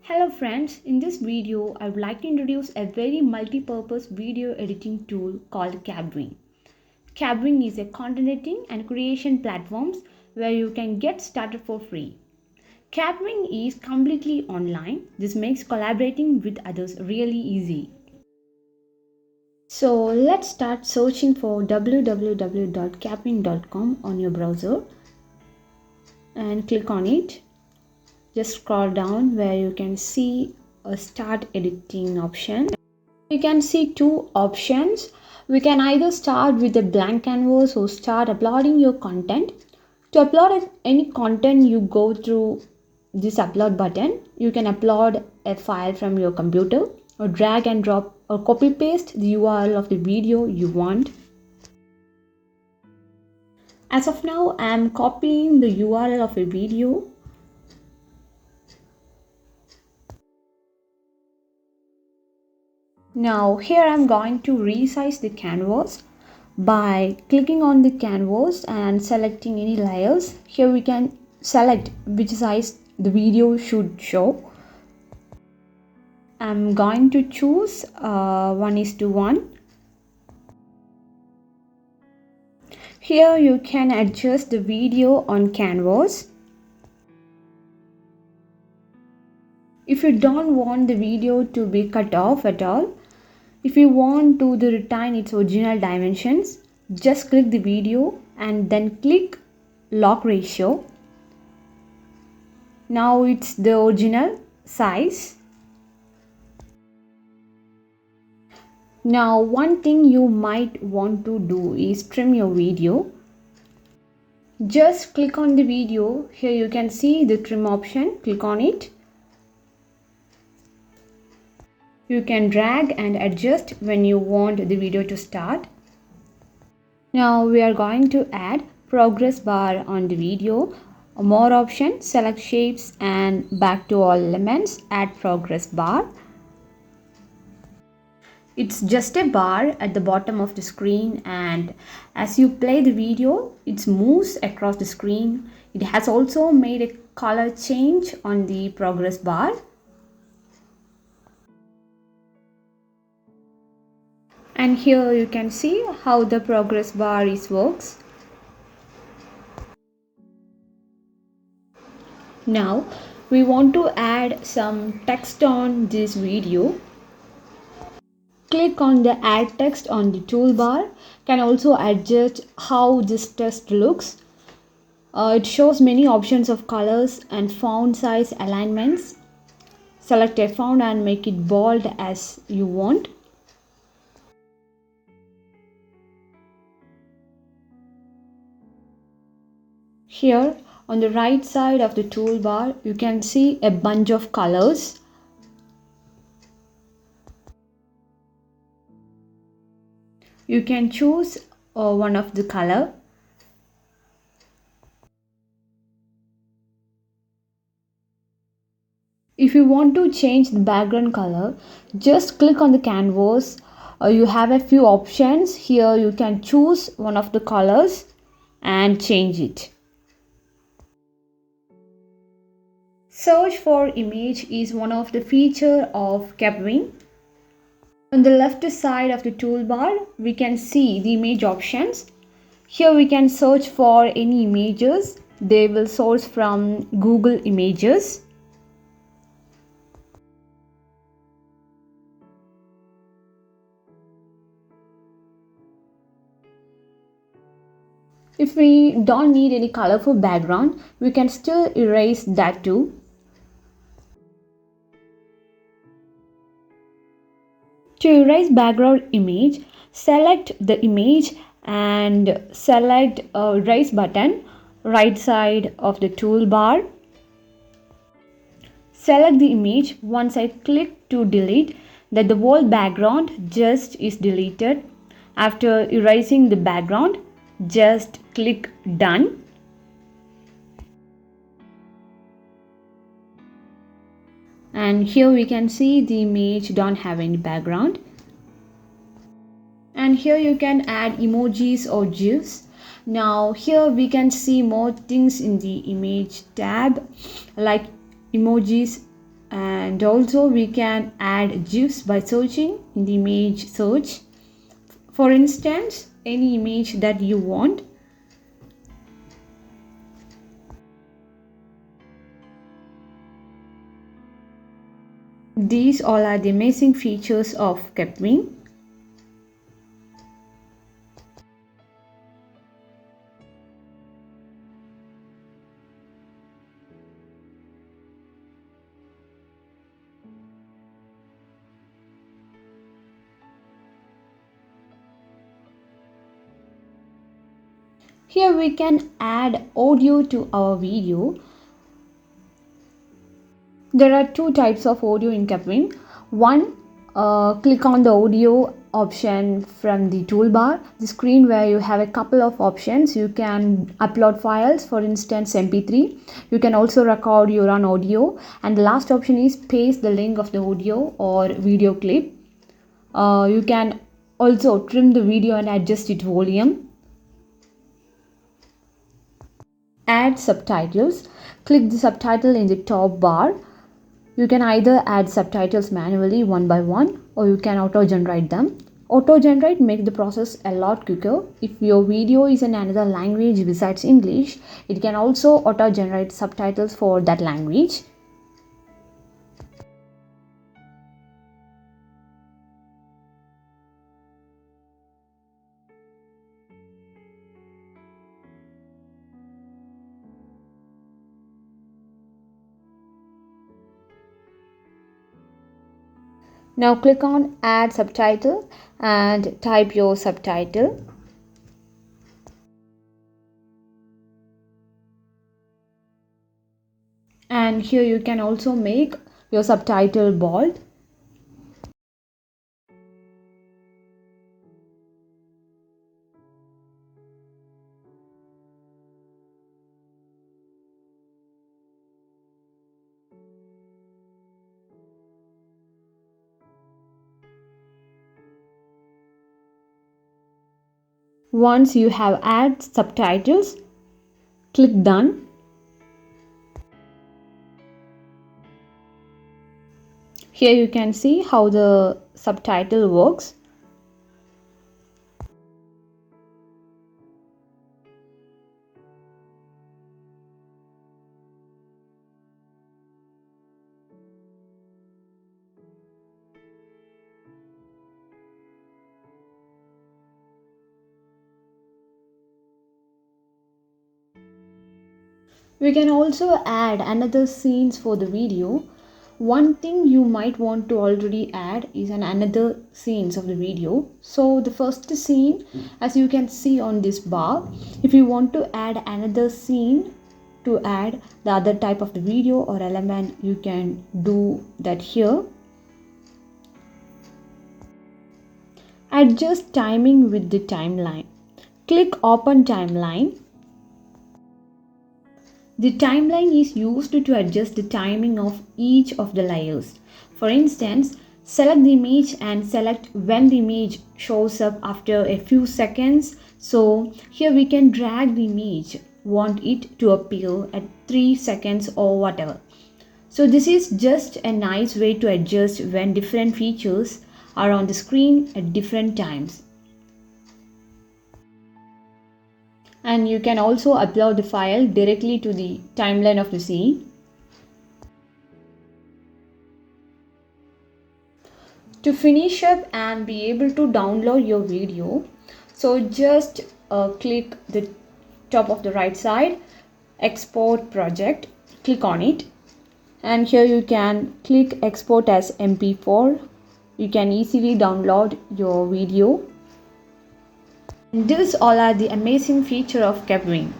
Hello friends, in this video I would like to introduce a very multi-purpose video editing tool called Kapwing. Kapwing is a content editing and creation platform where you can get started for free. Kapwing is completely online. This makes collaborating with others really easy. So let's start searching for www.kapwing.com on your browser and click on it. Just scroll down where you can see a start editing option. You can see two options. We can either start with a blank canvas or start uploading your content. To upload any content, you go through this upload button. You can upload a file from your computer or drag and drop or copy paste the URL of the video you want. As of now, I am copying the URL of a video. Now here I'm going to resize the canvas by clicking on the canvas and selecting any layers. Here we can select which size the video should show. I'm going to choose 1:1. Here you can adjust the video on canvas. If you don't want the video to be cut off at all, if you want to retain its original dimensions, just click the video and then click lock ratio. Now it's the original size. Now one thing you might want to do is trim your video. Just click on the video. Here you can see the trim option. Click on it. You can drag and adjust when you want the video to start. Now we are going to add progress bar on the video. More options, select shapes and back to all elements, add progress bar. It's just a bar at the bottom of the screen, and as you play the video, it moves across the screen. It has also made a color change on the progress bar. And here you can see how the progress bar works. Now we want to add some text on this video. Click on the add text on the toolbar. Can also adjust how this text looks. It shows many options of colors and font size alignments. Select a font and make it bold as you want. Here on the right side of the toolbar, you can see a bunch of colors. You can choose one of the color. If you want to change the background color, just click on the canvas. You have a few options. Here you can choose one of the colors and change it. Search for image is one of the features of Kapwing. On the left side of the toolbar, we can see the image options. Here we can search for any images. They will source from Google Images. If we don't need any colorful background, we can still erase that too. To erase background image, select the image and select erase button right side of the toolbar. Select the image. Once I click to delete, that the whole background just is deleted. After erasing the background, just click done. And here we can see the image don't have any background. And here you can add emojis or Gifs. Now here we can see more things in the image tab like emojis And also we can add Gifs by searching in the image search. For instance, any image that you want. These all are the amazing features of Kapwing. Here we can add audio to our video. There are two types of audio in Kapwing. One, click on the audio option from the toolbar, the screen where you have a couple of options. You can upload files, for instance MP3. You can also record your own audio, and the last option is paste the link of the audio or video clip. You can also trim the video and adjust its volume. Add subtitles. Click the subtitle in the top bar. You can either add subtitles manually one by one, or you can auto-generate them. Auto-generate makes the process a lot quicker. If your video is in another language besides English, it can also auto-generate subtitles for that language. Now click on add subtitle and type your subtitle. And here you can also make your subtitle bold. Once you have added subtitles, click done. Here you can see how the subtitle works. We can also add another scenes for the video. One thing you might want to already add is another scenes of the video. So the first scene, as you can see on this bar, if you want to add another scene to add the other type of the video or element, you can do that here. Adjust timing with the timeline. Click open timeline. The timeline is used to adjust the timing of each of the layers. For instance, select the image and select when the image shows up after a few seconds. So here we can drag the image, want it to appear at 3 seconds or whatever. So this is just a nice way to adjust when different features are on the screen at different times. And you can also upload the file directly to the timeline of the scene. To finish up and be able to download your video, so just click the top of the right side, export project, click on it, and here you can click export as MP4. You can easily download your video. These all are the amazing feature of Kapwing.